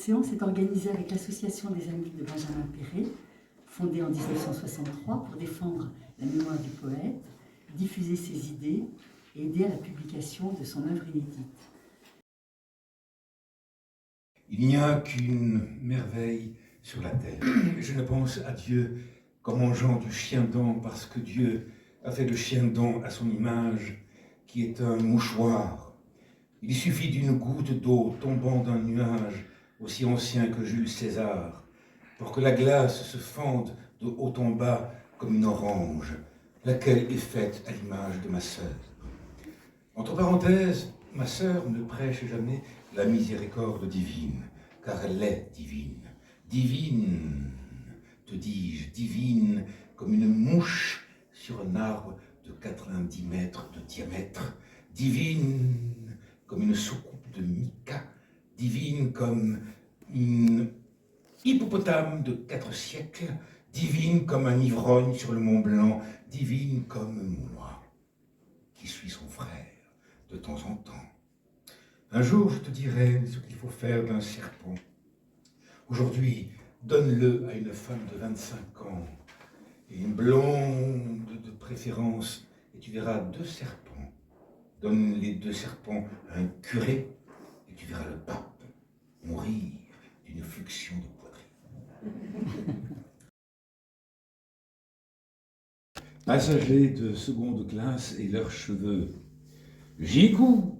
séance est organisée avec l'Association des Amis de Benjamin Péret, fondée en 1963 pour défendre la mémoire du poète, diffuser ses idées et aider à la publication de son œuvre inédite. Il n'y a qu'une merveille sur la terre. Je ne pense à Dieu qu'en mangeant du chien-dent, parce que Dieu a fait le chien-dent à son image, qui est un mouchoir. Il suffit d'une goutte d'eau tombant d'un nuage aussi ancien que Jules César, pour que la glace se fende de haut en bas comme une orange, laquelle est faite à l'image de ma sœur. Entre parenthèses, ma sœur ne prêche jamais la miséricorde divine, car elle est divine. Divine, te dis-je, divine comme une mouche sur un arbre de 90 mètres de diamètre, divine comme une soucoupe de mica, divine comme une hippopotame de 4 siècles, divine comme un ivrogne sur le Mont Blanc, divine comme moi, qui suis son frère de temps en temps. Un jour, je te dirai ce qu'il faut faire d'un serpent. Aujourd'hui, donne-le à une femme de 25 ans, et une blonde de préférence, et tu verras 2 serpents. Donne les 2 serpents à un curé, et tu verras le pape mourir d'une fluxion de poitrine. Passagers de seconde classe et leurs cheveux. J'y cours.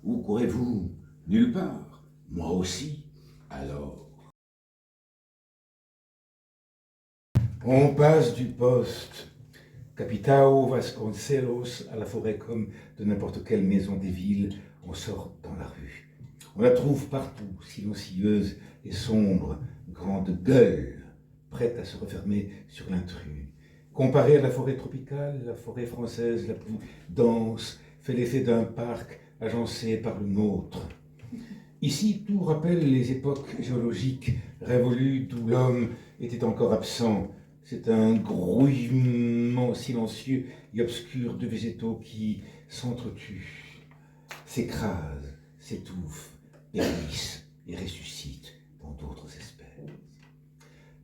Où courez-vous? Nulle part. Moi aussi. Alors. On passe du poste Capitao Vasconcelos à la forêt comme de n'importe quelle maison des villes. On sort dans la rue. On la trouve partout, silencieuse et sombre, grande gueule, prête à se refermer sur l'intrus. Comparée à la forêt tropicale, la forêt française la plus dense fait l'effet d'un parc agencé par le nôtre. Ici, tout rappelle les époques géologiques révolues d'où l'homme était encore absent. C'est un grouillement silencieux et obscur de végétaux qui s'entretuent, s'écrasent, s'étouffent, périssent et ressuscitent dans d'autres espèces.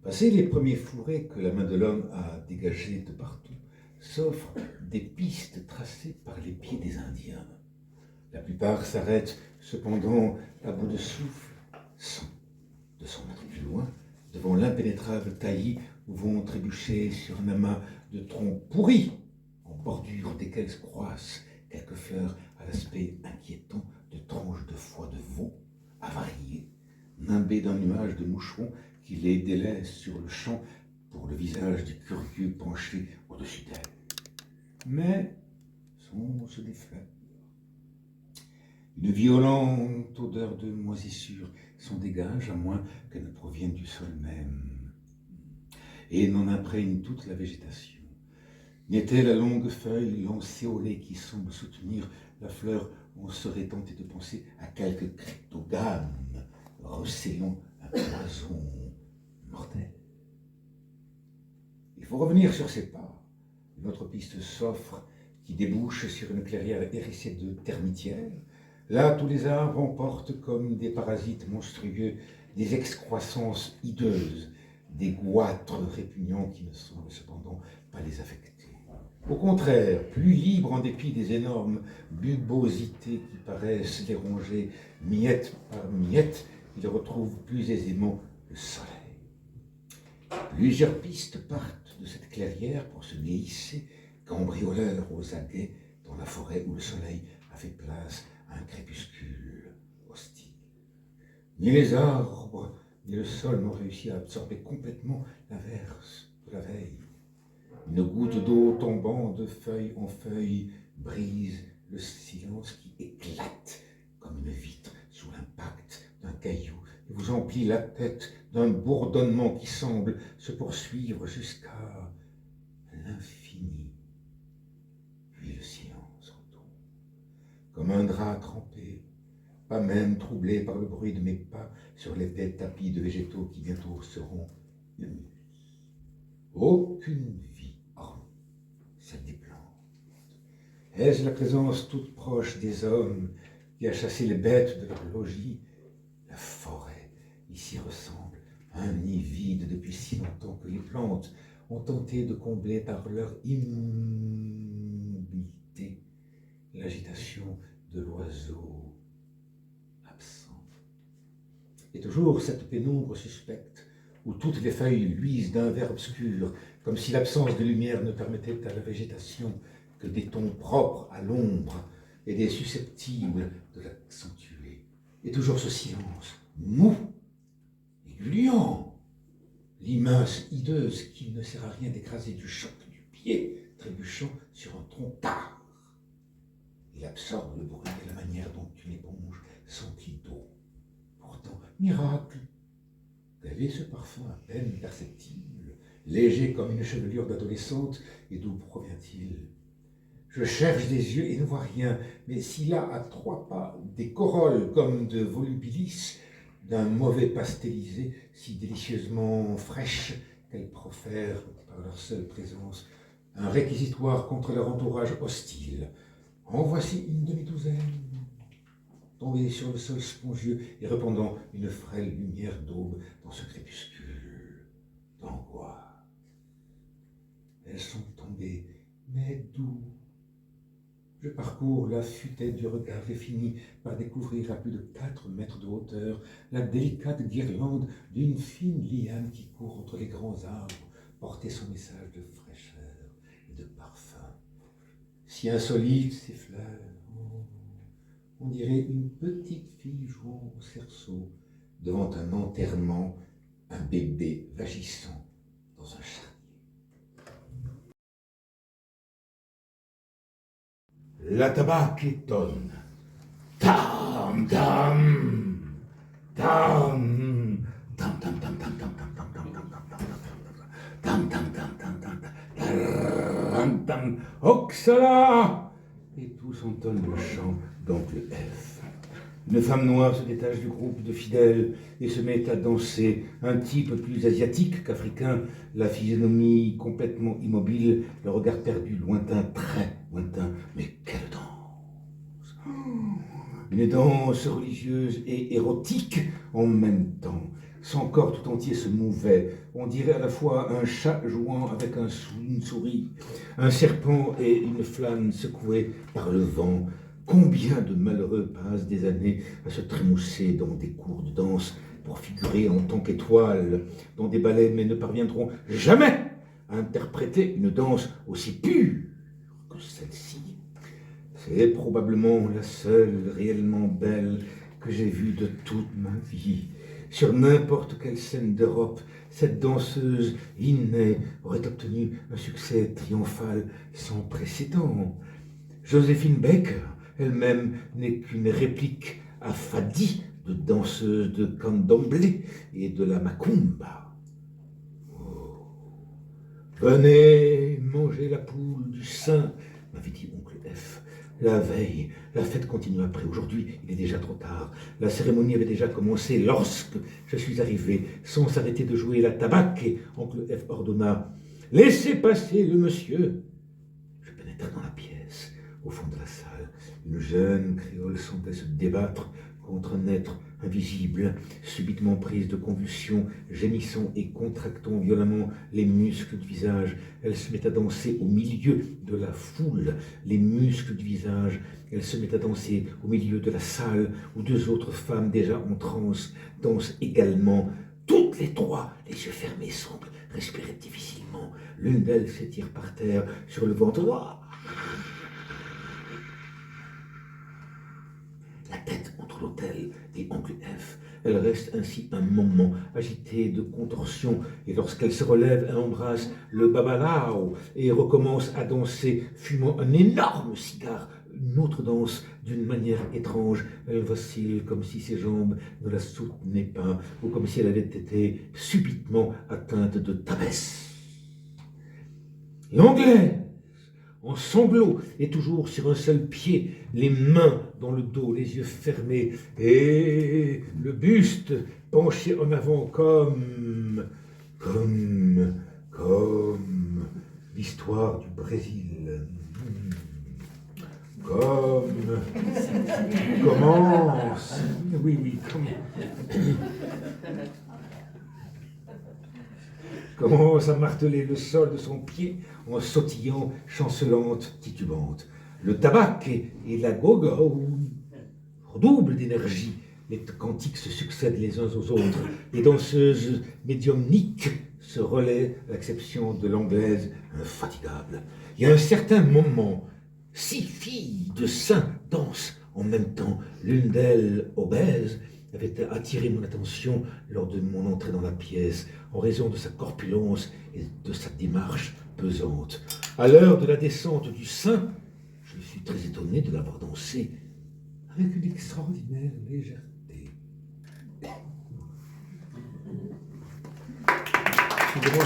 Passés les premiers fourrés que la main de l'homme a dégagés de partout, s'offrent des pistes tracées par les pieds des Indiens. La plupart s'arrêtent cependant à bout de souffle, 200 mètres plus loin, devant l'impénétrable taillis où vont trébucher sur un amas de troncs pourris, en bordure desquels croissent quelques fleurs à l'aspect inquiétant de tranches de foie de veau, avariées, nimbées d'un nuage de moucherons qui les délaissent sur le champ pour le visage du curieux penché au-dessus d'elles. Mais sont-ce des fleurs? Une violente odeur de moisissure s'en dégage, à moins qu'elle ne provienne du sol même, et n'en imprègne toute la végétation. N'était la longue feuille lancéolée qui semble soutenir la fleur, on serait tenté de penser à quelque cryptogame recélant un poison mortel. Il faut revenir sur ses pas. Une autre piste s'offre qui débouche sur une clairière hérissée de termitières. Là, tous les arbres emportent comme des parasites monstrueux des excroissances hideuses, des goitres répugnants qui ne semblent cependant pas les affecter. Au contraire, plus libres en dépit des énormes bulbosités qui paraissent les ronger miette par miette, ils retrouvent plus aisément le soleil. Plusieurs pistes partent de cette clairière pour se hisser, cambrioleurs aux aguets, dans la forêt où le soleil a fait place à un crépuscule hostile. Ni les arbres, ni le sol n'ont réussi à absorber complètement l'averse de la veille. Une goutte d'eau tombant de feuille en feuille brise le silence qui éclate comme une vitre sous l'impact d'un caillou et vous emplit la tête d'un bourdonnement qui semble se poursuivre jusqu'à l'infini. Puis le silence retombe, comme un drap trempé, pas même troublé par le bruit de mes pas sur l'épais tapis de végétaux qui bientôt seront humus. Aucune vie, hormis celle des plantes. Est-ce la présence toute proche des hommes qui a chassé les bêtes de leur logis? La forêt, ici ressemble à un nid vide depuis si longtemps que les plantes ont tenté de combler par leur immobilité l'agitation de l'oiseau absent. Et toujours cette pénombre suspecte, où toutes les feuilles luisent d'un vert obscur, comme si l'absence de lumière ne permettait à la végétation que des tons propres à l'ombre et des susceptibles de l'accentuer. Et toujours ce silence, mou et gluant, limace hideuse qui ne sert à rien d'écraser du choc du pied trébuchant sur un tronc tard. Il absorbe le bruit à la manière dont une éponge s'emplit d'eau. Pourtant, miracle, quel est ce parfum à peine perceptible, léger comme une chevelure d'adolescente, et d'où provient-il? Je cherche des yeux et ne vois rien, mais s'il a à 3 pas des corolles comme de volubilis, d'un mauvais pastelisé si délicieusement fraîches qu'elles profèrent, par leur seule présence, un réquisitoire contre leur entourage hostile. En voici une demi-douzaine, tombée sur le sol spongieux et répandant une frêle lumière d'aube dans ce crépuscule d'angoisse. Elles sont tombées, mais d'où? Je parcours la futaie du regard et finis par découvrir à plus de 4 mètres de hauteur la délicate guirlande d'une fine liane qui court entre les grands arbres, porter son message de fraîcheur et de parfum. Si insolite ces fleurs, on dirait une petite fille jouant au cerceau devant un enterrement, un bébé vagissant dans un charnier. La tabac étonne. Tam, tam, tam, tam, tam, tam, tam, tam, tam, tam, tam, tam, tam, tam, tam, tam, tam, tam, Oxala! Et tous entonnent le chant d'oncle F. Une femme noire se détache du groupe de fidèles et se met à danser. Un type plus asiatique qu'africain, la physionomie complètement immobile, le regard perdu, lointain, très lointain. Mais quelle danse! Une danse religieuse et érotique en même temps. Son corps tout entier se mouvait. On dirait à la fois un chat jouant avec une souris, un serpent et une flamme secouée par le vent. Combien de malheureux passent des années à se trémousser dans des cours de danse pour figurer en tant qu'étoiles dans des ballets, mais ne parviendront jamais à interpréter une danse aussi pure que celle-ci. C'est probablement la seule réellement belle que j'ai vue de toute ma vie. Sur n'importe quelle scène d'Europe, cette danseuse innée aurait obtenu un succès triomphal sans précédent. Joséphine Baker, elle-même, n'est qu'une réplique affadie de danseuse de candomblé et de la macumba. Oh. Venez manger la poule du sein, m'avait dit oncle F. La veille, la fête continue après. Aujourd'hui, il est déjà trop tard. La cérémonie avait déjà commencé lorsque je suis arrivé, sans s'arrêter de jouer la tabac, et oncle F ordonna « Laissez passer le monsieur !» Je pénétrai dans la pièce. Au fond de la salle, une jeune créole semblait se débattre contre un être invisible, subitement prise de convulsions, gémissant et contractant violemment les muscles du visage. Elle se met à danser au milieu de la foule, les muscles du visage. Elle se met à danser au milieu de la salle où 2 autres femmes déjà en transe dansent également. Toutes les 3, les yeux fermés, semblent respirer difficilement. L'une d'elles s'étire par terre sur le ventre. La tête entre l'autel et oncle F. Elle reste ainsi un moment agitée de contorsion, et lorsqu'elle se relève, elle embrasse le babalao et recommence à danser, fumant un énorme cigare. Une autre danse d'une manière étrange. Elle vacille comme si ses jambes ne la soutenaient pas, ou comme si elle avait été subitement atteinte de tabès. L'anglaise, en sanglots et toujours sur un seul pied, les mains dans le dos, les yeux fermés et le buste penché en avant comme l'histoire du Brésil, comme commence. Oui, oui, commence à marteler le sol de son pied en sautillant, chancelante, titubante. Le tabac et la gogo redoublent d'énergie. Les cantiques se succèdent les uns aux autres. Les danseuses médiumniques se relaient à l'exception de l'anglaise infatigable. Il y a un certain moment, 6 filles de saints dansent en même temps. L'une d'elles, obèse, avait attiré mon attention lors de mon entrée dans la pièce, en raison de sa corpulence et de sa démarche pesante. À l'heure de la descente du sein, je suis très étonné de l'avoir dansé avec une extraordinaire légèreté. Excusez-moi.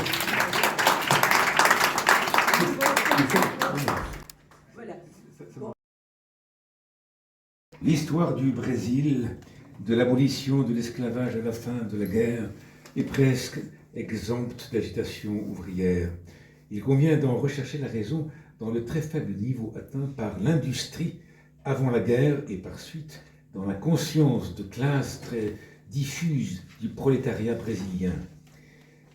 Voilà. L'histoire du Brésil, de l'abolition de l'esclavage à la fin de la guerre, est presque exempte d'agitation ouvrière. Il convient d'en rechercher la raison dans le très faible niveau atteint par l'industrie avant la guerre et par suite dans la conscience de classe très diffuse du prolétariat brésilien.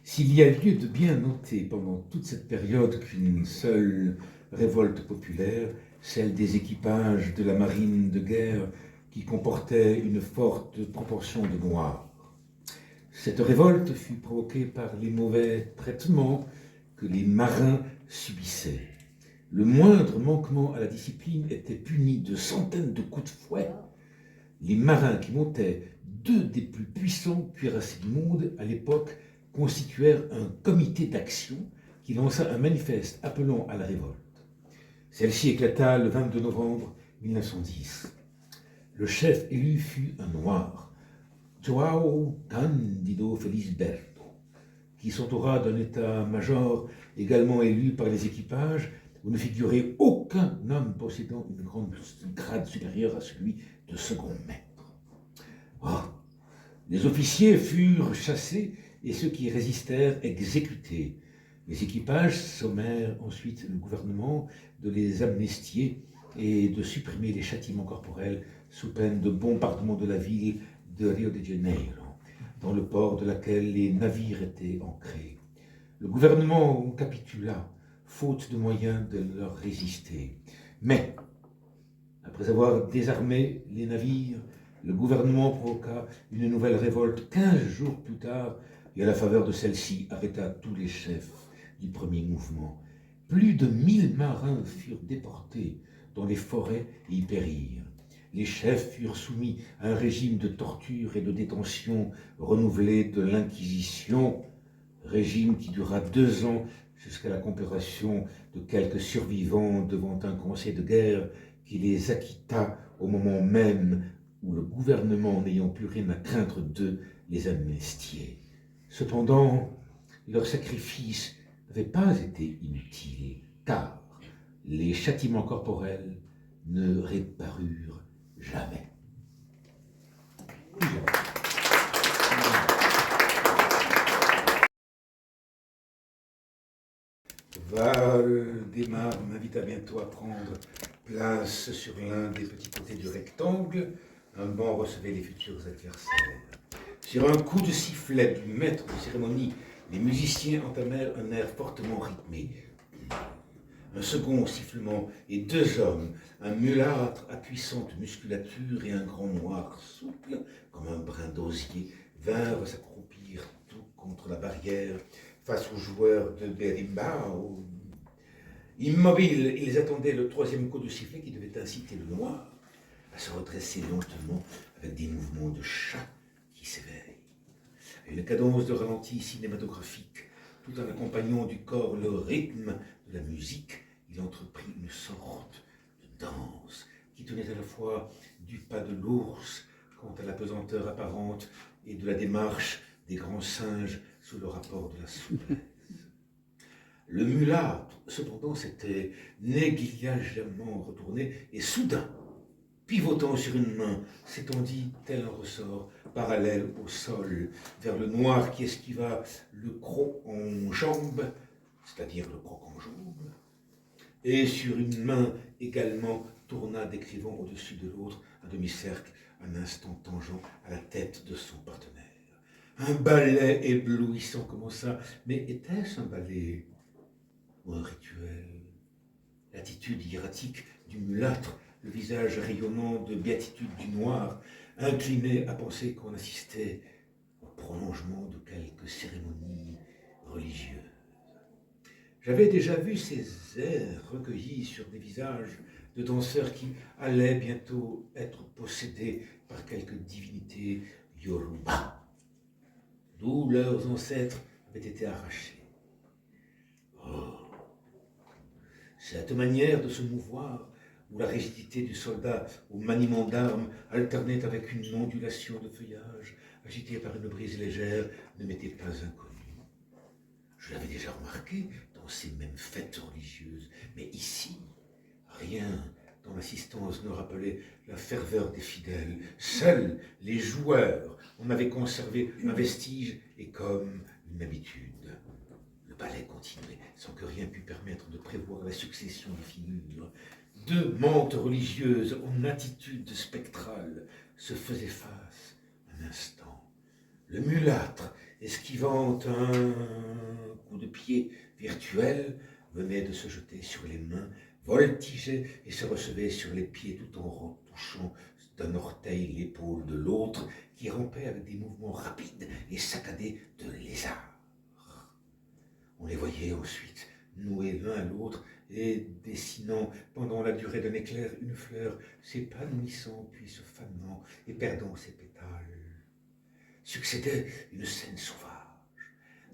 S'il y a lieu de bien noter pendant toute cette période qu'une seule révolte populaire, celle des équipages de la marine de guerre qui comportait une forte proportion de Noirs. Cette révolte fut provoquée par les mauvais traitements que les marins subissaient. Le moindre manquement à la discipline était puni de centaines de coups de fouet. Les marins qui montaient 2 des plus puissants cuirassiers du monde à l'époque constituèrent un comité d'action qui lança un manifeste appelant à la révolte. Celle-ci éclata le 22 novembre 1910. Le chef élu fut un noir, João Cândido Felisberto, qui s'entoura d'un état-major également élu par les équipages, où ne figurait aucun homme possédant une grande grade supérieure à celui de second maître. Oh, les officiers furent chassés et ceux qui résistèrent exécutés. Les équipages sommèrent ensuite le gouvernement de les amnistier et de supprimer les châtiments corporels sous peine de bombardement de la ville de Rio de Janeiro, dans le port de laquelle les navires étaient ancrés. Le gouvernement capitula, faute de moyens de leur résister. Mais, après avoir désarmé les navires, le gouvernement provoqua une nouvelle révolte 15 jours plus tard et à la faveur de celle-ci arrêta tous les chefs du premier mouvement. Plus de 1000 marins furent déportés dans les forêts et y périrent. Les chefs furent soumis à un régime de torture et de détention renouvelé de l'Inquisition, régime qui dura 2 ans jusqu'à la comparution de quelques survivants devant un conseil de guerre qui les acquitta au moment même où le gouvernement, n'ayant plus rien à craindre d'eux, les amnistiait. Cependant, leur sacrifice n'avait pas été inutile, car les châtiments corporels ne réparurent jamais. Valdemar m'invita bientôt à prendre place sur l'un des petits côtés du rectangle. Un banc recevait les futurs adversaires. Sur un coup de sifflet du maître de cérémonie, les musiciens entamèrent un air fortement rythmé. Un second sifflement et 2 hommes, un mulâtre à puissante musculature et un grand noir souple comme un brin d'osier, vinrent s'accroupir tout contre la barrière face aux joueurs de berimbau. Immobiles, ils attendaient le 3e coup de sifflet qui devait inciter le noir à se redresser lentement avec des mouvements de chat qui s'éveille. À une cadence de ralenti cinématographique, tout en accompagnant du corps le rythme de la musique, il entreprit une sorte de danse qui tenait à la fois du pas de l'ours quant à la pesanteur apparente et de la démarche des grands singes sous le rapport de la souplesse. Le mulâtre, cependant, s'était négligemment retourné et soudain, pivotant sur une main, s'étendit tel un ressort parallèle au sol, vers le noir qui esquiva le croc en jambe, c'est-à-dire le croc en jambe. et sur une main également tourna décrivant au-dessus de l'autre un demi-cercle, un instant tangent à la tête de son partenaire. Un ballet éblouissant commença, mais était-ce un ballet ou un rituel? L'attitude hiératique du mulâtre, le visage rayonnant de béatitude du noir, inclinait à penser qu'on assistait au prolongement de quelque cérémonie religieuse. J'avais déjà vu ces airs recueillis sur des visages de danseurs qui allaient bientôt être possédés par quelque divinité Yoruba, d'où leurs ancêtres avaient été arrachés. Oh, cette manière de se mouvoir, où la rigidité du soldat au maniement d'armes alternait avec une ondulation de feuillage agitée par une brise légère, ne m'était pas inconnue. Je l'avais déjà remarqué dans ces mêmes fêtes religieuses, mais ici, rien dans l'assistance ne rappelait la ferveur des fidèles. Seuls les joueurs en avaient conservé un vestige et comme une habitude. Le ballet continuait sans que rien pût permettre de prévoir la succession des figures. Deux mantes religieuses en attitude spectrale se faisaient face un instant. Le mulâtre, esquivant un coup de pied virtuel, venait de se jeter sur les mains, voltigeait et se recevait sur les pieds tout en retouchant d'un orteil l'épaule de l'autre qui rampait avec des mouvements rapides et saccadés de lézard. On les voyait ensuite noués l'un à l'autre et dessinant pendant la durée d'un éclair une fleur, s'épanouissant puis se fanant et perdant ses pétales. Succédait une scène sauvage.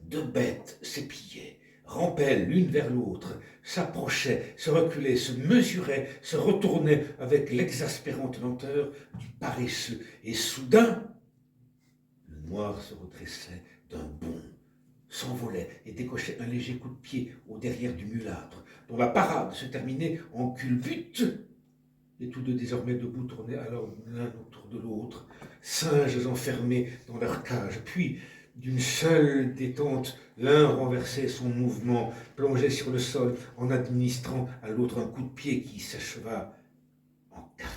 Deux bêtes s'épiaient, rampaient l'une vers l'autre, s'approchaient, se reculaient, se mesuraient, se retournaient avec l'exaspérante lenteur du paresseux. Et soudain, le noir se redressait d'un bond, s'envolait et décochait un léger coup de pied au derrière du mulâtre, dont la parade se terminait en culbute. Et tous deux désormais debout tournaient alors l'un autour de l'autre, singes enfermés dans leur cage. Puis, d'une seule détente, l'un renversait son mouvement, plongeait sur le sol en administrant à l'autre un coup de pied qui s'acheva en caresse.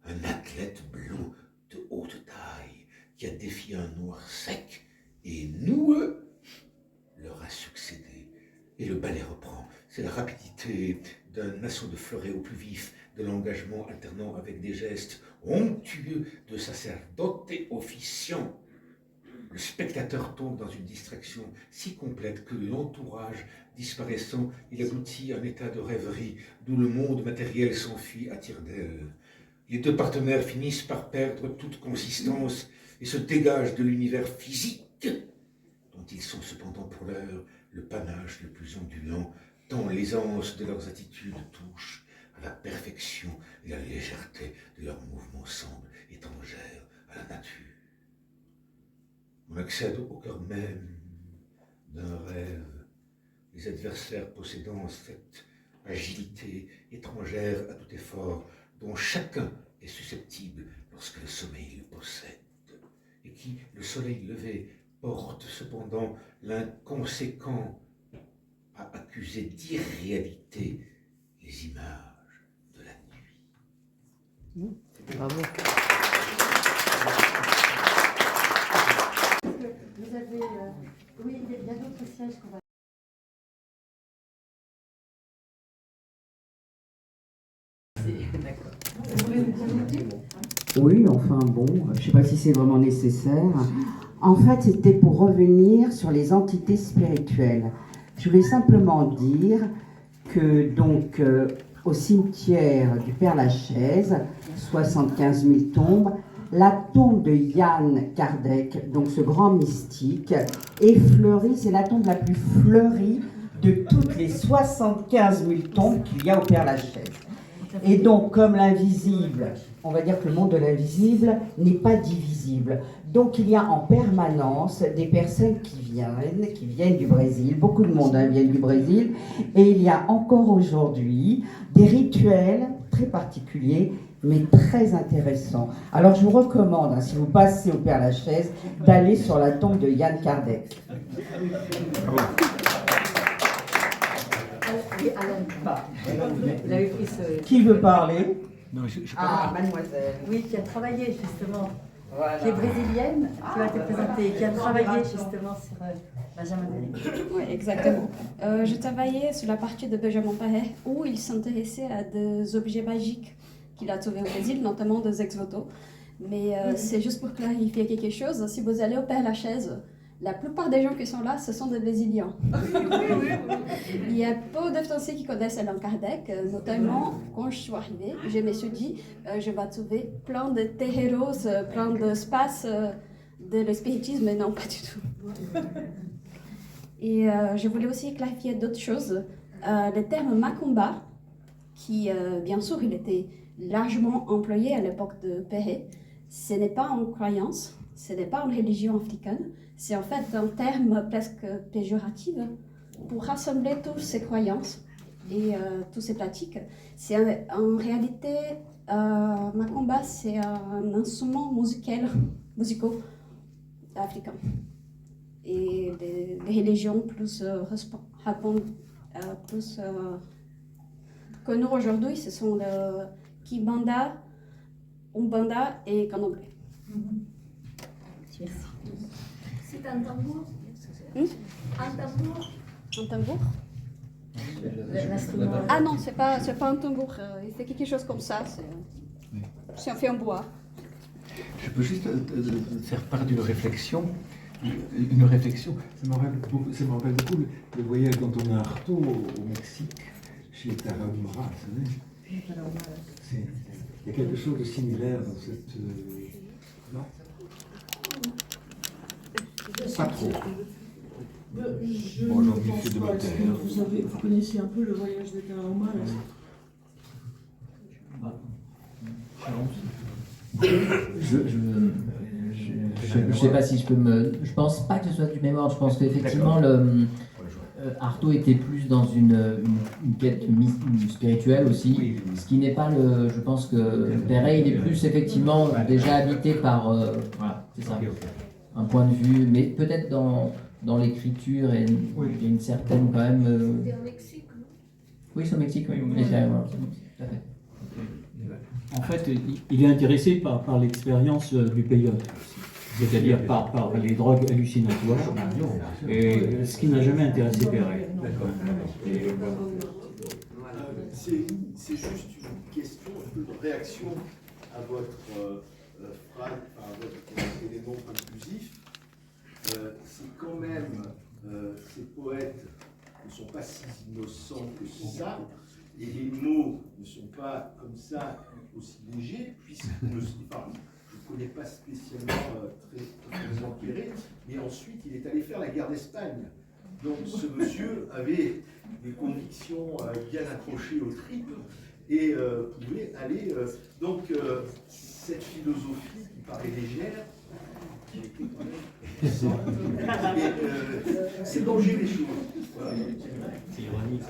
Un athlète blond de haute taille qui a défié un noir sec et noueux leur a succédé. Et le ballet reprend. C'est la rapidité d'un assaut de fleuret au plus vif, de l'engagement alternant avec des gestes onctueux de sacerdote officiant. Le spectateur tombe dans une distraction si complète que l'entourage disparaissant, il aboutit à un état de rêverie d'où le monde matériel s'enfuit à tire-d'aile. Les deux partenaires finissent par perdre toute consistance et se dégagent de l'univers physique dont ils sont cependant pour l'heure le panache le plus ondulant, tant l'aisance de leurs attitudes touche à la perfection et la légèreté de leurs mouvements semble étrangère à la nature. On accède au cœur même d'un rêve, les adversaires possédant cette agilité étrangère à tout effort, dont chacun est susceptible lorsque le sommeil le possède, et qui, le soleil levé, porte cependant l'inconséquent à accuser d'irréalité les images de la nuit. Bravo. Vous avez... oui, il y a d'autres sièges qu'on va... D'accord. Vous voulez nous dire? Oui, enfin bon, je ne sais pas si c'est vraiment nécessaire. En fait, c'était pour revenir sur les entités spirituelles. Je voulais simplement dire que donc au cimetière du Père-Lachaise, 75 000 tombes, la tombe de Yann Kardec, donc ce grand mystique, est fleurie, c'est la tombe la plus fleurie de toutes les 75 000 tombes qu'il y a au Père-Lachaise. Et donc, comme l'invisible, on va dire que le monde de l'invisible n'est pas divisible. Donc, il y a en permanence des personnes qui viennent du Brésil, beaucoup de monde viennent du Brésil, et il y a encore aujourd'hui des rituels très particuliers, mais très intéressants. Alors, je vous recommande, si vous passez au Père-Lachaise, d'aller sur la tombe de Yann Kardec. c'est Alain. Il avait pris ce... Qui veut parler? Non, je Ah, mademoiselle. Oui, qui a travaillé justement, Voilà. qui est brésilienne, qui va te présenter, qui a travaillé justement sur Benjamin Péret. Oui, exactement. Je travaillais sur la partie de Benjamin Péret où il s'intéressait à des objets magiques qu'il a trouvés au Brésil, notamment des ex-voto. Mais c'est juste pour clarifier quelque chose, si vous allez au Père-Lachaise, la plupart des gens qui sont là, ce sont des Brésiliens. Il y a peu de Français qui connaissent Allan Kardec, notamment quand je suis arrivée, je me suis dit, je vais trouver plein de terreiros, plein d'espaces de l'espiritisme, mais non, pas du tout. Et je voulais aussi clarifier d'autres choses. Le terme Macumba, qui bien sûr il était largement employé à l'époque de Péret, ce n'est pas une croyance, ce n'est pas une religion africaine, c'est en fait un terme presque péjoratif pour rassembler toutes ces croyances et toutes ces pratiques. C'est en réalité, Macumba, c'est un instrument musical africain. Et les religions plus connues aujourd'hui, ce sont le Kibanda, Umbanda et Candomblé. Merci. C'est un tambour. Un tambour. Un tambour? L'instrument. Ah non, c'est pas un tambour, c'est quelque chose comme ça, c'est fait en bois. Je peux juste faire part d'une réflexion. Une réflexion, ça me rappelle beaucoup le voyage dont on a Artaud au Mexique, chez Tarahumara, vous savez. Il y a quelque chose de similaire dans cette... non? Pas trop. Bon, j'en ai fait de moteur. Vous connaissez un peu le voyage de Tarahumara Je sais pas si je peux me... Je pense pas que ce soit du mémoire. Je pense qu'effectivement, Artaud était plus dans une quête spirituelle aussi. Ce qui n'est pas le... Je pense que Péret, il est plus effectivement déjà habité par... voilà, c'est ça. Un point de vue, mais peut-être dans l'écriture, et il y a une certaine quand même... C'était au Mexique, non? Oui, c'est au Mexique, oui. Tout à fait. En fait, il est intéressé par l'expérience du peyote, c'est-à-dire par les drogues hallucinatoires, et ce qui n'a jamais intéressé Péret. C'est juste une question, une réaction à votre phrase, à votre élément conclusif. C'est quand même, ces poètes ne sont pas si innocents que ça, et les mots ne sont pas comme ça aussi légers, puisque je ne connais pas spécialement très Péret, mais ensuite il est allé faire la guerre d'Espagne. Donc ce monsieur avait des convictions bien accrochées aux tripes et pouvait aller. Donc cette philosophie qui paraît légère, c'est danger les choses. Voilà. C'est ironique.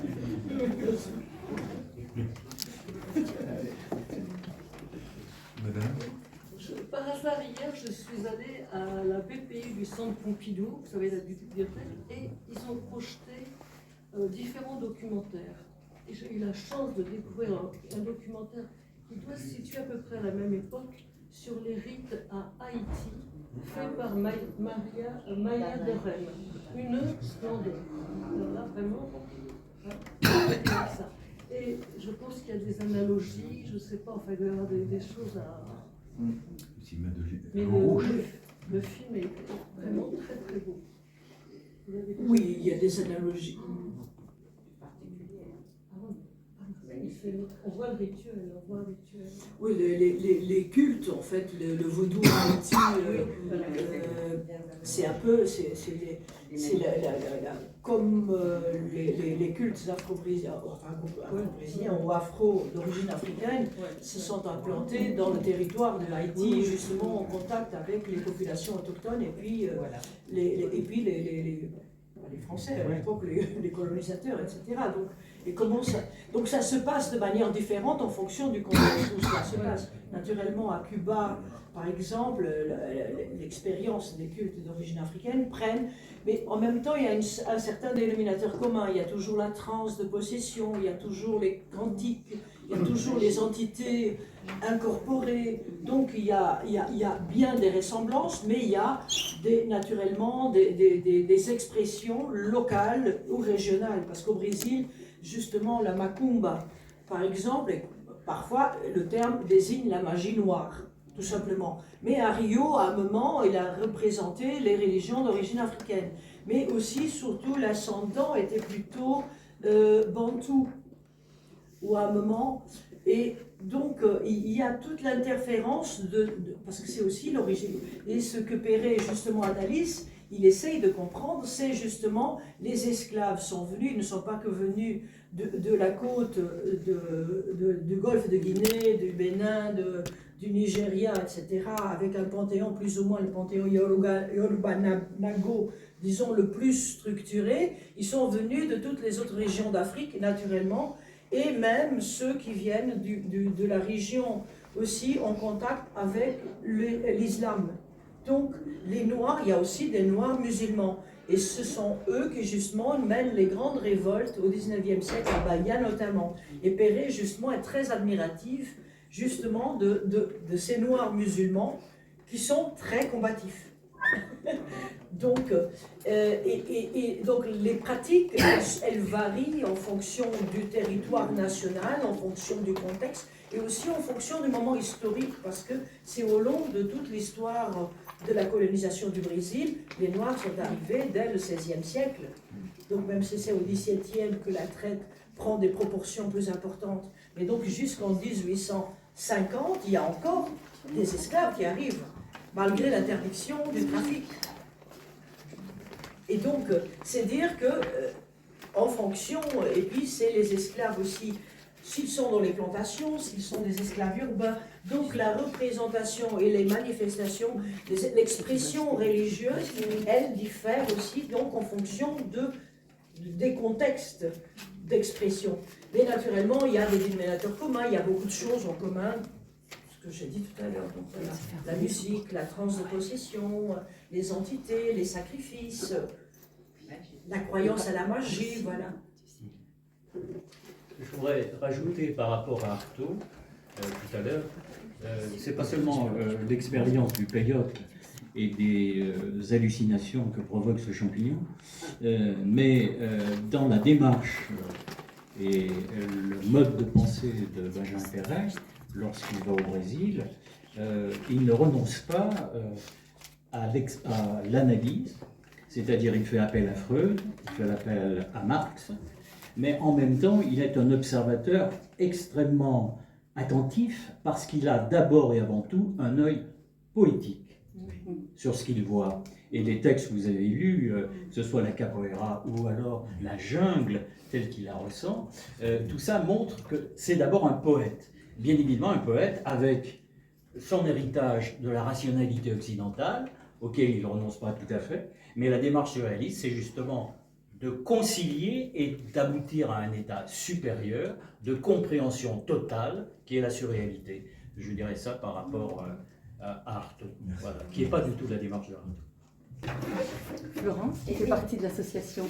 Madame? Par hasard, hier, je suis allée à la BPI du Centre Pompidou, vous savez, la bibliothèque, et ils ont projeté différents documentaires. Et j'ai eu la chance de découvrir un documentaire qui doit se situer à peu près à la même époque sur les rites à Haïti, fait par Maya de Rennes. Une splendeur. Alors là, vraiment, ça. Et je pense qu'il y a des analogies, je ne sais pas, enfin, il doit y avoir des choses à... Mais le film est vraiment très très beau. Oui, il y a des analogies. On voit le rituel, Oui, les cultes, en fait, le vaudou en Haïti, c'est un peu, comme les cultes afro-brésiliens ou afro d'origine africaine se sont implantés dans le territoire de Haïti, justement en contact avec les populations autochtones et puis les Français, à l'époque les colonisateurs, etc. Donc Et comment ça... Donc ça se passe de manière différente en fonction du contexte où cela se passe. Naturellement, à Cuba, par exemple, l'expérience des cultes d'origine africaine prennent, mais en même temps, il y a un certain dénominateur commun. Il y a toujours la transe de possession, il y a toujours les cantiques, il y a toujours les entités incorporées. Donc il y a bien des ressemblances, mais il y a naturellement des expressions locales ou régionales. Parce qu'au Brésil, justement, la macumba, par exemple, parfois le terme désigne la magie noire, tout simplement. Mais à Rio, à un moment, il a représenté les religions d'origine africaine. Mais aussi, surtout, l'ascendant était plutôt bantou, ou à un moment. Et donc, il y a toute l'interférence parce que c'est aussi l'origine. Et ce que Perret, justement, analyse, il essaye de comprendre, c'est justement les esclaves sont venus, ils ne sont pas que venus de la côte du golfe de Guinée, du Bénin, du Nigeria, etc., avec un panthéon plus ou moins, le panthéon Yoruba-Nago, disons le plus structuré. Ils sont venus de toutes les autres régions d'Afrique, naturellement, et même ceux qui viennent de la région aussi en contact avec l'islam. Donc, les Noirs, il y a aussi des Noirs musulmans. Et ce sont eux qui, justement, mènent les grandes révoltes au XIXe siècle, à Bahia notamment. Et Perret, justement, est très admiratif, justement, de ces Noirs musulmans qui sont très combatifs. Donc, donc, les pratiques, elles varient en fonction du territoire national, en fonction du contexte, et aussi en fonction du moment historique, parce que c'est au long de toute l'histoire de la colonisation du Brésil, les Noirs sont arrivés dès le XVIe siècle. Donc même si c'est au XVIIe que la traite prend des proportions plus importantes, mais donc jusqu'en 1850, il y a encore des esclaves qui arrivent, malgré l'interdiction du trafic. Et donc, c'est dire que, en fonction, et puis c'est les esclaves aussi, s'ils sont dans les plantations, s'ils sont des esclaves urbains, donc la représentation et les manifestations, l'expression religieuse, elle diffère aussi donc en fonction des contextes d'expression. Mais naturellement, il y a des dénominateurs communs, il y a beaucoup de choses en commun, ce que j'ai dit tout à l'heure. Donc voilà, la musique, la transe de possession, les entités, les sacrifices, la croyance à la magie, voilà. Je voudrais rajouter par rapport à Artaud, tout à l'heure, c'est pas seulement l'expérience du peyote et des hallucinations que provoque ce champignon, mais dans la démarche et le mode de pensée de Benjamin Perret, lorsqu'il va au Brésil, il ne renonce pas à l'analyse, c'est-à-dire il fait appel à Freud, il fait appel à Marx, mais en même temps, il est un observateur extrêmement attentif parce qu'il a d'abord et avant tout un œil poétique sur ce qu'il voit. Et les textes que vous avez lus, que ce soit la capoeira ou alors la jungle telle qu'il la ressent, tout ça montre que c'est d'abord un poète. Bien évidemment, un poète avec son héritage de la rationalité occidentale, auquel il ne renonce pas tout à fait, mais la démarche surréaliste, c'est justement de concilier et d'aboutir à un état supérieur de compréhension totale qui est la surréalité. Je dirais ça par rapport à Artaud, voilà, qui n'est pas du tout la démarche de Artaud. Florence, qui fait partie de l'association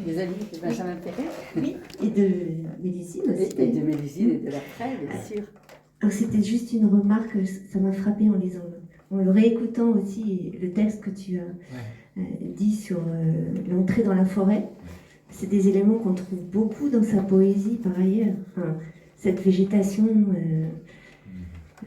des amis de Benjamin Perret. Oui, et de Mélusine aussi. Et de Mélusine et de la Trève, bien sûr. Alors c'était juste une remarque, ça m'a frappé en lisant, en le réécoutant aussi, le texte que tu as dit sur l'entrée dans la forêt. C'est des éléments qu'on trouve beaucoup dans sa poésie par ailleurs. Enfin, cette végétation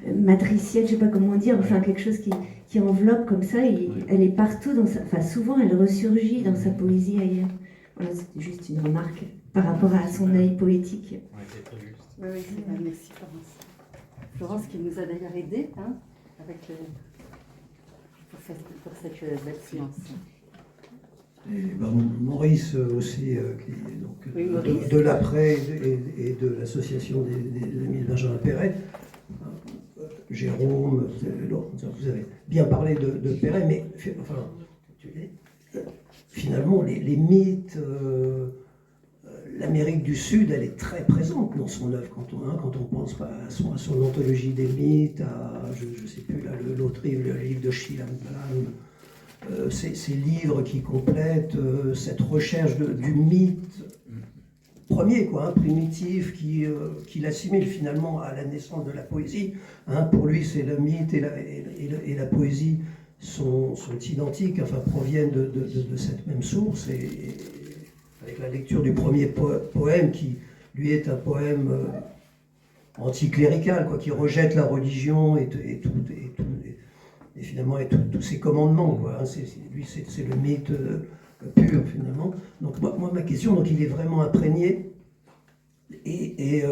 matricielle, je ne sais pas comment dire, enfin quelque chose qui enveloppe comme ça, elle est partout, enfin souvent elle ressurgit dans sa poésie ailleurs. Voilà, c'était juste une remarque par rapport à son œil poétique. Oui, merci Florence. Florence qui nous a d'ailleurs aidés avec pour cette belle séance. Maurice aussi, qui est donc Maurice. De l'après et de l'association des amis de Benjamin Perret. Jérôme, vous avez bien parlé de Perret, mais enfin, finalement les mythes, l'Amérique du Sud, elle est très présente dans son œuvre quand on pense à son anthologie des mythes, à, je ne sais plus, là, l'autre livre, le livre de Sheila Blam, ces livres qui complètent cette recherche du mythe premier, quoi, primitif, qui l'assimile finalement à la naissance de la poésie. Pour lui, c'est le mythe et la poésie sont identiques, enfin proviennent de cette même source, et avec la lecture du premier poème qui, lui, est un poème anticlérical, quoi, qui rejette la religion et finalement tous ses commandements, quoi. Lui, c'est le mythe pur, finalement. Donc moi, ma question, donc, il est vraiment imprégné, et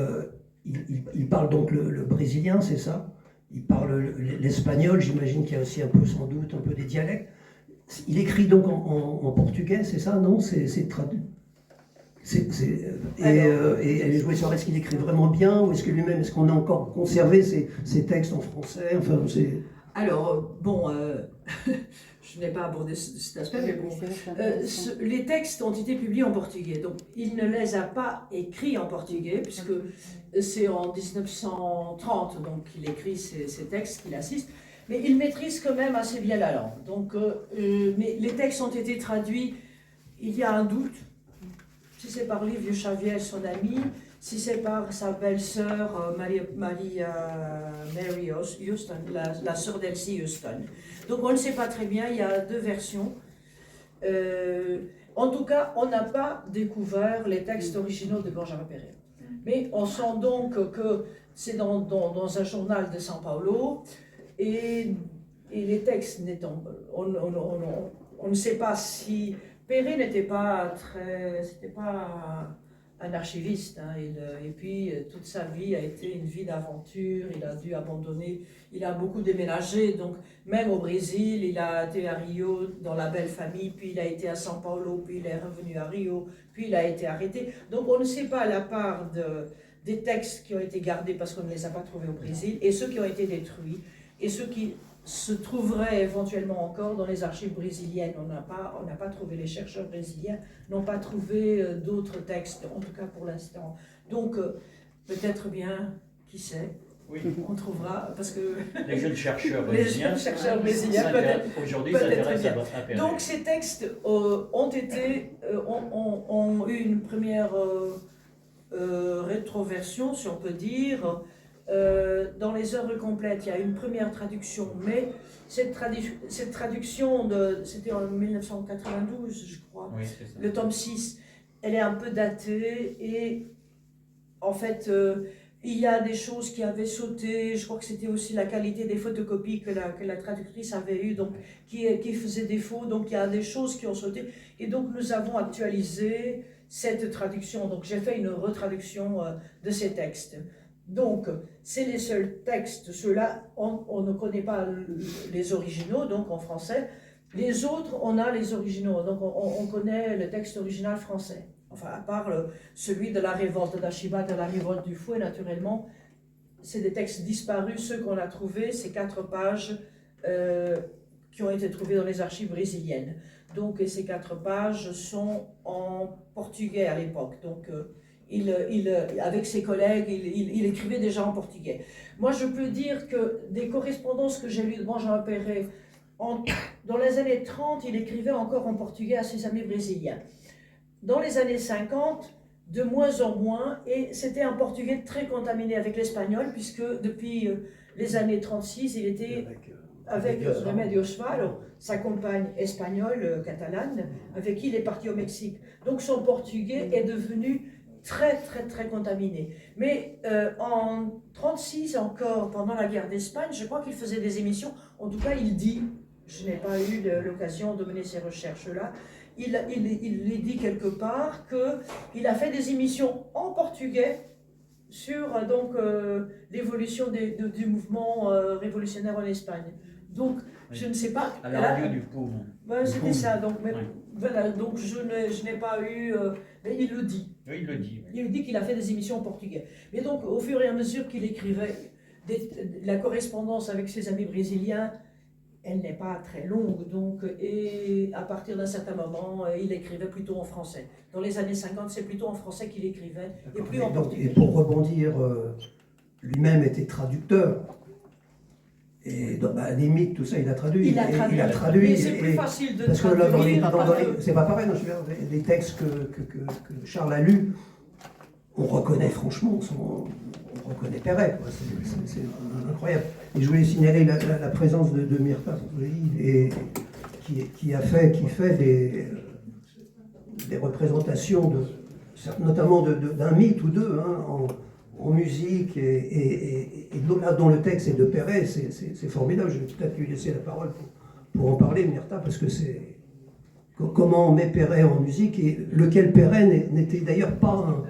il parle donc le brésilien, c'est ça? Il parle l'espagnol, j'imagine qu'il y a aussi sans doute un peu des dialectes. Il écrit donc en portugais, c'est ça, non? C'est traduit. Et jouer sur, est-ce qu'il écrit vraiment bien, ou est-ce qu'on a encore conservé ces textes en français? Enfin, alors, bon, je n'ai pas abordé cet aspect, mais bon, les textes ont été publiés en portugais, donc il ne les a pas écrits en portugais, puisque c'est en 1930, donc il écrit ces textes qu'il assiste, mais il maîtrise quand même assez bien la langue. Donc, mais les textes ont été traduits, il y a un doute, si c'est par Livio Xavier, son ami, si c'est par sa belle-sœur Mary Houston, la sœur d'Elsie Houston. Donc on ne sait pas très bien, il y a deux versions. En tout cas, on n'a pas découvert les textes originaux de Benjamin Perret. Mais on sent donc que c'est dans un journal de São Paulo, et les textes n'étant... On ne sait pas si... Perret n'était pas c'était pas un archiviste, et puis toute sa vie a été une vie d'aventure, il a dû abandonner, il a beaucoup déménagé, donc même au Brésil, il a été à Rio dans la belle famille, puis il a été à São Paulo, puis il est revenu à Rio, puis il a été arrêté. Donc on ne sait pas la part des textes qui ont été gardés parce qu'on ne les a pas trouvés au Brésil, et ceux qui ont été détruits, et ceux qui se trouveraient éventuellement encore dans les archives brésiliennes. On n'a pas trouvé, les chercheurs brésiliens n'ont pas trouvé d'autres textes, en tout cas pour l'instant. Donc, peut-être bien, qui sait, oui. On trouvera, parce que... Les jeunes chercheurs brésiliens, aujourd'hui, s'intéressent à Perret. Donc, ces textes ont eu une première rétroversion, si on peut dire. Dans les œuvres complètes, il y a une première traduction, mais cette traduction, c'était en 1992, je crois, oui, le tome 6, elle est un peu datée, et en fait, il y a des choses qui avaient sauté, je crois que c'était aussi la qualité des photocopies que la traductrice avait eues, donc, qui faisait défaut, donc il y a des choses qui ont sauté, et donc nous avons actualisé cette traduction, donc j'ai fait une retraduction de ces textes. Donc, c'est les seuls textes, ceux-là, on ne connaît pas les originaux, donc en français. Les autres, on a les originaux, donc on connaît le texte original français. Enfin, à part celui de la révolte d'Achiba, de la révolte du Fouet, naturellement, c'est des textes disparus, ceux qu'on a trouvés, ces 4 pages qui ont été trouvées dans les archives brésiliennes. Donc, ces 4 pages sont en portugais à l'époque, donc... avec ses collègues, il écrivait déjà en portugais. Moi, je peux dire que des correspondances que j'ai lues de Benjamin Perret, dans les années 30, il écrivait encore en portugais à ses amis brésiliens. Dans les années 50, de moins en moins, et c'était un portugais très contaminé avec l'espagnol, puisque depuis les années 36, il était avec Remedios Varo, sa compagne espagnole, catalane, avec qui il est parti au Mexique. Donc son portugais est devenu très contaminé. Mais en 1936 encore, pendant la guerre d'Espagne, je crois qu'il faisait des émissions, en tout cas il dit, je n'ai pas eu l'occasion de mener ces recherches-là, il dit quelque part qu'il a fait des émissions en portugais sur l'évolution du mouvement révolutionnaire en Espagne. Donc, oui. Je ne sais pas... À la radio du Poum. C'était ça, donc, mais, oui. Voilà, donc je n'ai pas eu... mais il le dit. Oui, il le dit. Oui. Il dit qu'il a fait des émissions en portugais. Mais donc, au fur et à mesure qu'il écrivait la correspondance avec ses amis brésiliens elle n'est pas très longue, donc, et à partir d'un certain moment, il écrivait plutôt en français. Dans les années 50, c'est plutôt en français qu'il écrivait, et plus en portugais. Et pour rebondir, lui-même était traducteur. Et les mythes, tout ça, il a traduit. Il a traduit. Mais c'est plus facile de traduire. C'est pas pareil, non, je veux dire, les textes que Charles a lus, on reconnaît franchement, on reconnaît Perret, c'est incroyable. Et je voulais signaler la présence de Myrtha et qui fait des représentations, notamment d'un mythe ou deux, hein, en musique, et dont le texte est de Perret, c'est formidable. Je vais peut-être lui laisser la parole pour en parler, Myrtha, parce que c'est comment on met Perret en musique, et lequel Perret n'était d'ailleurs pas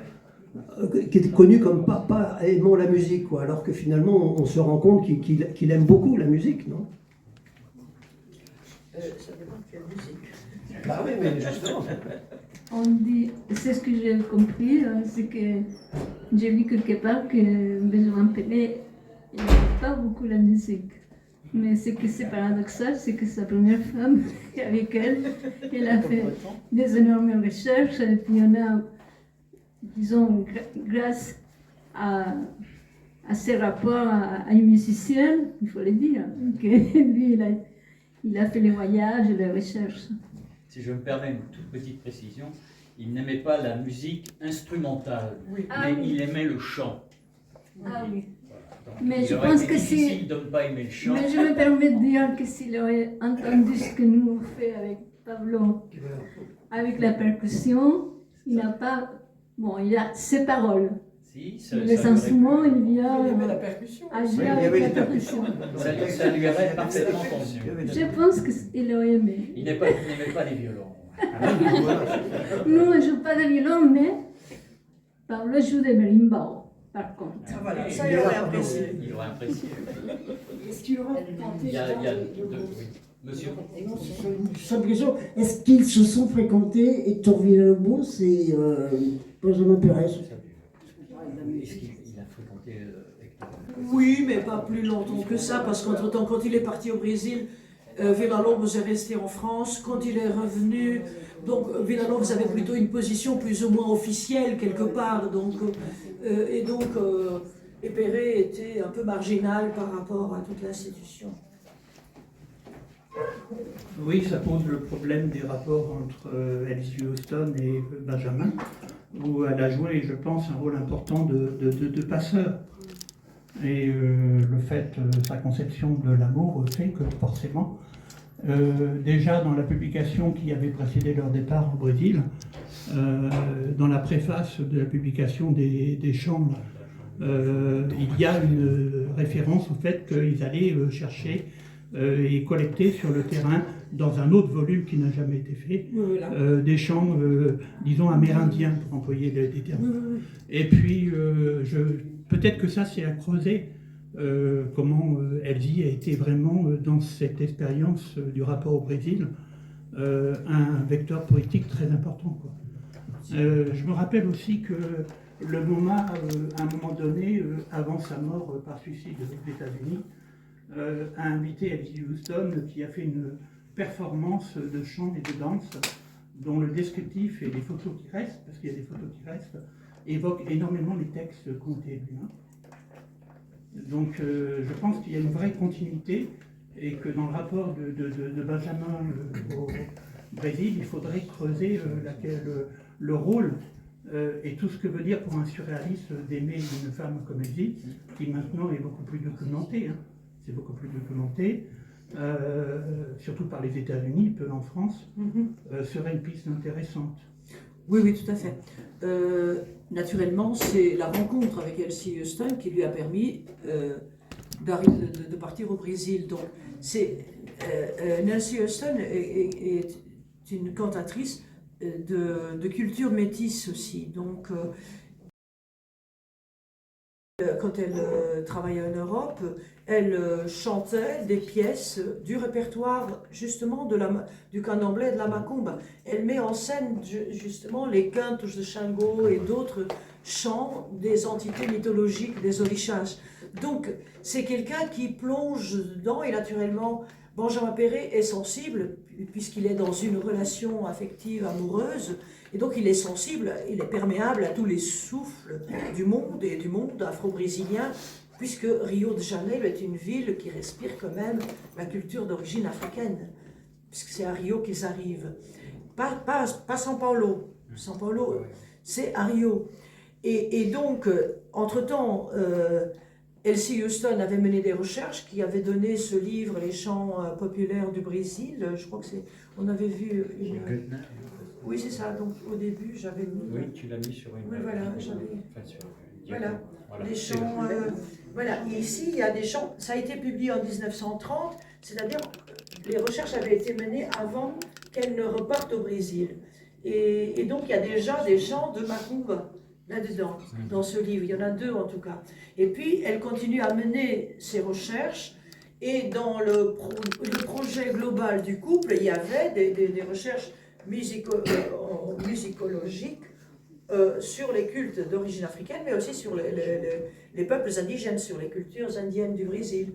qui était connu comme pas aimant la musique, quoi, alors que finalement on se rend compte qu'il aime beaucoup la musique, non? Ça dépend de quelle musique. Bah oui, mais justement. On dit, c'est ce que j'ai compris, c'est que j'ai lu quelque part que Benjamin Perret n'aimait pas beaucoup la musique. Mais ce que c'est paradoxal, c'est que sa première femme, avec elle a fait des énormes recherches, et puis on a, disons, grâce à ses rapports à une musicienne, il faut le dire, que lui, il a fait les voyages et les recherches. Si je me permets une toute petite précision, il n'aimait pas la musique instrumentale, mais il aimait le chant. Ah oui. Voilà. Mais je pense que si... difficile de ne pas aimer le chant. Mais je me permets de dire que s'il aurait entendu ce que nous on fait avec Pablo, avec la percussion, il n'a pas... Bon, il a ses paroles. Si, les instruments, il vient... Il aimait la percussion. Agir avec la percussion. Ça lui aurait parfaitement convenu. Je pense qu'il aurait aimé. Il n'aimait pas les violons. Nous, on ne joue pas de violon, mais Pablo joue de berimbau, par contre. Ah, voilà, ça, il aurait apprécié. Il aurait apprécié. Est-ce qu'il aurait Il y a deux, oui. Monsieur. Une simple question. Est-ce qu'ils se sont fréquentés, Hector Villalobos et Benjamin Perret? Est-ce qu'il a fréquenté Hector? Oui, mais pas plus longtemps que ça, parce qu'entre-temps, quand il est parti au Brésil, Villalobos est resté en France. Quand il est revenu, donc Villalobos avait plutôt une position plus ou moins officielle quelque part, donc, et Perret était un peu marginal par rapport à toute l'institution. Oui, ça pose le problème des rapports entre Elsie Houston et Benjamin, où elle a joué, je pense, un rôle important de passeur. Et le fait, sa conception de l'amour fait que forcément, déjà dans la publication qui avait précédé leur départ au Brésil, dans la préface de la publication des chants, il y a une référence au fait qu'ils allaient chercher et collecter sur le terrain, dans un autre volume qui n'a jamais été fait, des chants, disons, amérindiens, pour employer des termes. Et puis, peut-être que ça, c'est à creuser, comment Elsie a été vraiment, dans cette expérience du rapport au Brésil, un vecteur poétique très important, quoi. Je me rappelle aussi que le MoMA, à un moment donné, avant sa mort par suicide aux États-Unis, a invité Elsie Houston, qui a fait une performance de chant et de danse, dont le descriptif et les photos qui restent, parce qu'il y a des photos qui restent, évoquent énormément les textes qui ont été lus. Donc je pense qu'il y a une vraie continuité, et que dans le rapport de Benjamin au Brésil, il faudrait creuser le rôle et tout ce que veut dire pour un surréaliste d'aimer une femme comme Elsie, qui maintenant est beaucoup plus documentée. C'est beaucoup plus documenté, surtout par les États-Unis, peu en France, serait une piste intéressante. Oui, oui, tout à fait. Naturellement, c'est la rencontre avec Elsie Houston qui lui a permis de partir au Brésil. Donc, Elsie Houston est une cantatrice de culture métisse aussi. Donc, quand elle travaillait en Europe, elle chantait des pièces du répertoire justement du candomblé et de la macumba. Elle met en scène justement les cantos de Shango et d'autres chants des entités mythologiques des orishas. Donc c'est quelqu'un qui plonge dedans, et naturellement Benjamin Perret est sensible, puisqu'il est dans une relation affective amoureuse, et donc il est sensible, il est perméable à tous les souffles du monde et du monde afro-brésilien, puisque Rio de Janeiro est une ville qui respire quand même la culture d'origine africaine, puisque c'est à Rio qu'ils arrivent. Pas São Paulo. São Paulo, c'est à Rio. Et donc, entre-temps, Elsie Houston avait mené des recherches qui avaient donné ce livre, Les chants populaires du Brésil. Je crois que c'est... On avait vu... Oui, c'est ça. Donc, au début, j'avais mis... Oui, tu l'as mis sur une... Oui, voilà, j'avais... Enfin, sur Voilà, voilà. les chants... voilà, et ici, il y a des chants... Ça a été publié en 1930, c'est-à-dire les recherches avaient été menées avant qu'elles ne repartent au Brésil. Et donc, il y a déjà des chants de Macumba là-dedans, dans ce livre. Il y en a 2 en tout cas. Et puis, elle continue à mener ses recherches. Et dans le projet global du couple, il y avait des recherches musicologiques sur les cultes d'origine africaine, mais aussi sur les peuples indigènes, sur les cultures indiennes du Brésil.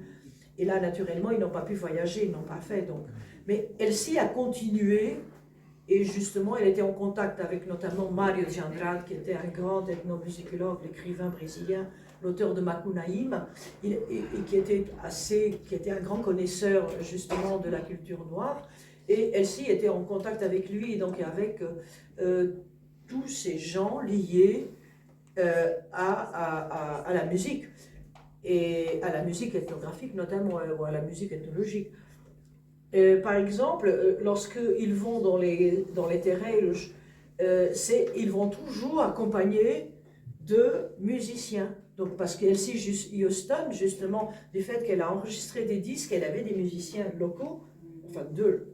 Et là, naturellement, ils n'ont pas pu voyager, ils n'ont pas fait. Donc. Mais Elsie a continué, et justement, elle était en contact avec notamment Mário de Andrade, qui était un grand ethnomusicologue, l'écrivain brésilien, l'auteur de Macunaíma, et qui était un grand connaisseur justement de la culture noire. Et Elsie était en contact avec lui, donc avec tous ces gens liés à la musique, et à la musique ethnographique notamment, ou à la musique ethnologique. Par exemple, lorsqu'ils vont dans les terreiros, ils vont toujours accompagnés de musiciens. Donc, parce qu'Elsie Houston, justement, du fait qu'elle a enregistré des disques, elle avait des musiciens locaux, enfin de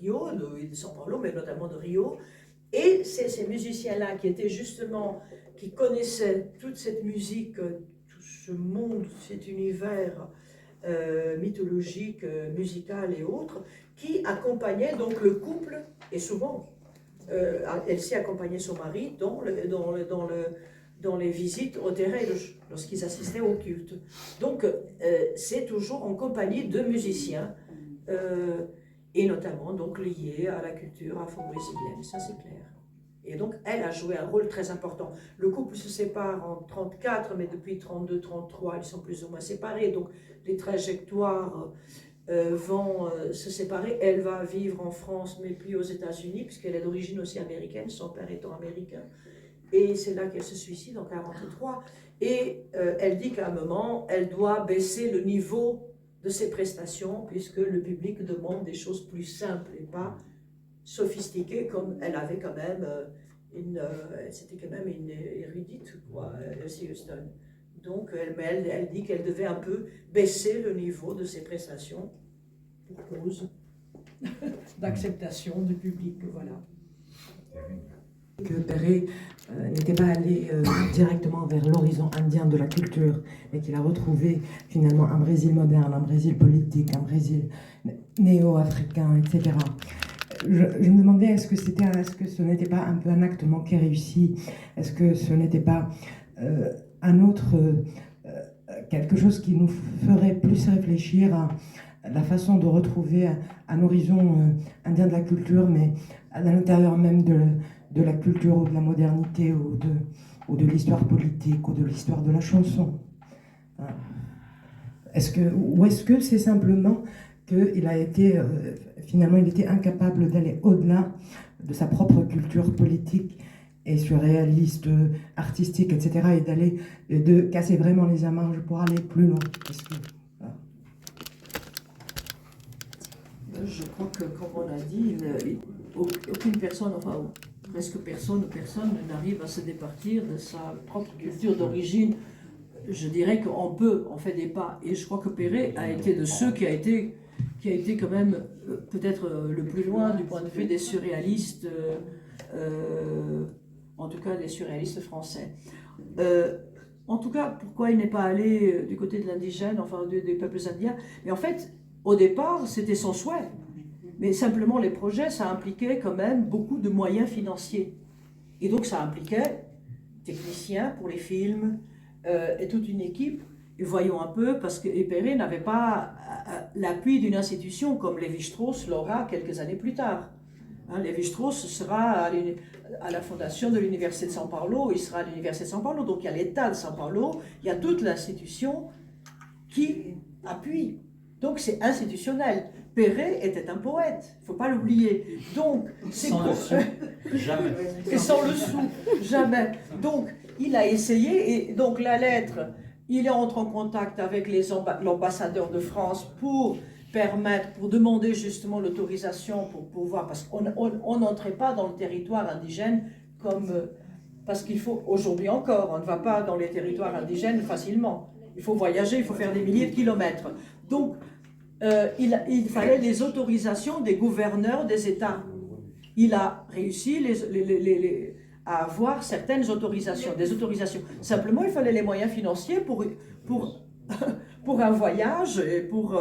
Rio, de São Paulo, mais notamment de Rio. Et c'est ces musiciens-là qui étaient justement, qui connaissaient toute cette musique, tout ce monde, cet univers mythologique, musical et autres, qui accompagnaient donc le couple, et souvent, Elsie accompagnait son mari dans les visites au terreiros, lorsqu'ils assistaient au culte. Donc, c'est toujours en compagnie de musiciens, et notamment donc liés à la culture afro-brésilienne, ça c'est clair. Et donc, elle a joué un rôle très important. Le couple se sépare en 1934, mais depuis 1932-1933, ils sont plus ou moins séparés. Donc, les trajectoires vont se séparer. Elle va vivre en France, mais puis aux États-Unis, puisqu'elle est d'origine aussi américaine, son père étant américain. Et c'est là qu'elle se suicide en 1943. Et elle dit qu'à un moment, elle doit baisser le niveau de ses prestations, puisque le public demande des choses plus simples et pas sophistiquée, comme elle avait quand même c'était quand même une érudite, quoi, Elsie Houston. Donc, elle dit qu'elle devait un peu baisser le niveau de ses prestations pour cause d'acceptation du public, voilà. Que Perret n'était pas allé directement vers l'horizon indien de la culture, mais qu'il a retrouvé finalement un Brésil moderne, un Brésil politique, un Brésil néo-africain, etc. Je me demandais, est-ce que ce n'était pas un peu un acte manqué réussi? Est-ce que ce n'était pas un autre, quelque chose qui nous ferait plus réfléchir à la façon de retrouver un horizon indien de la culture, mais à l'intérieur même de la culture ou de la modernité ou de l'histoire politique ou de l'histoire de la chanson? Ou est-ce que c'est simplement qu'il a été, finalement, il était incapable d'aller au-delà de sa propre culture politique et surréaliste, artistique, etc., et de casser vraiment les amarres pour aller plus loin? Voilà. Je crois que, comme on a dit, aucune personne, enfin presque personne n'arrive à se départir de sa propre culture d'origine. Je dirais on fait des pas. Et je crois que Perret a été de ceux qui a été quand même peut-être le plus loin du point de vue des surréalistes, en tout cas des surréalistes français. En tout cas, pourquoi il n'est pas allé du côté de l'indigène, enfin des peuples indiens? Mais en fait, au départ, c'était son souhait. Mais simplement, les projets, ça impliquait quand même beaucoup de moyens financiers. Et donc, ça impliquait techniciens pour les films et toute une équipe. Et voyons un peu, parce que Perret n'avait pas l'appui d'une institution comme Lévi-Strauss l'aura quelques années plus tard. Hein, Lévi-Strauss sera à la fondation de l'Université de São Paulo, il sera à l'Université de São Paulo, donc il y a l'État de São Paulo, il y a toute l'institution qui appuie. Donc c'est institutionnel. Perret était un poète, il ne faut pas l'oublier. Donc, c'est sans le sou, jamais. Et sans le sou, jamais. Donc, il a essayé, et donc la lettre, il entre en contact avec l'ambassadeur de France pour demander justement l'autorisation pour pouvoir, parce qu'on n'entrait pas dans le territoire indigène comme, parce qu'il faut, aujourd'hui encore, on ne va pas dans les territoires indigènes facilement. Il faut voyager, il faut faire des milliers de kilomètres. Donc, il fallait les autorisations des gouverneurs des États. Il a réussi à avoir certaines autorisations, des autorisations. Simplement, il fallait les moyens financiers pour un voyage et pour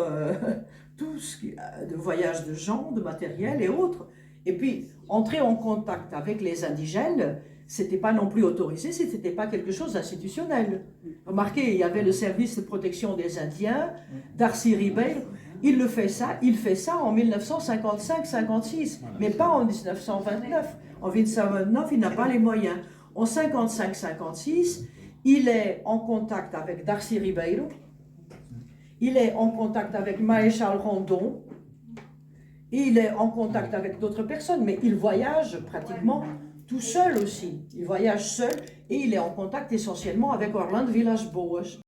tout ce qui de voyage de gens, de matériel et autres. Et puis, entrer en contact avec les indigènes, c'était pas non plus autorisé, c'était pas quelque chose d'institutionnel. Remarquez, il y avait le service de protection des Indiens, Darcy Ribeiro. Il fait ça en 1955-56, mais pas en 1929. En 1929, il n'a pas les moyens. En 55-56, il est en contact avec Darcy Ribeiro, il est en contact avec Maréchal Rondon, il est en contact avec d'autres personnes, mais il voyage pratiquement tout seul aussi. Il voyage seul et il est en contact essentiellement avec Orlando Villas-Boas.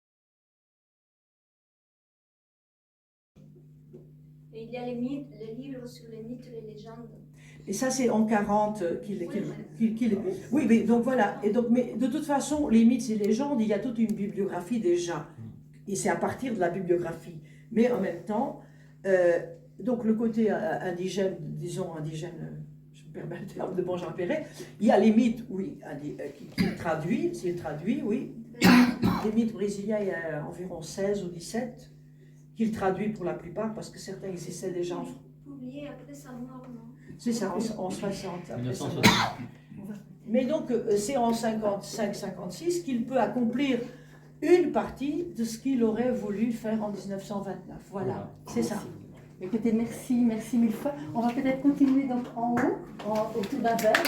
Et il y a les livres sur les mythes et les légendes. Et ça, c'est en 40 qu'il... Oui, mais donc voilà. Et donc, mais de toute façon, les mythes et les légendes, il y a toute une bibliographie déjà. Et c'est à partir de la bibliographie. Mais en même temps, donc le côté indigène, disons indigène, je me permets le terme de Benjamin Perret, il y a les mythes, oui, qu'il traduit, s'il traduit, oui. Les mythes brésiliens, il y a environ 16 ou 17 qu'il traduit pour la plupart, parce que certains existaient déjà en France. Publié après sa mort, non? C'est ça, en 60. 1960. Mais donc, c'est en 55-56 qu'il peut accomplir une partie de ce qu'il aurait voulu faire en 1929. Voilà, c'est ça. Écoutez, merci mille fois. On va peut-être continuer donc en haut, autour d'un verre.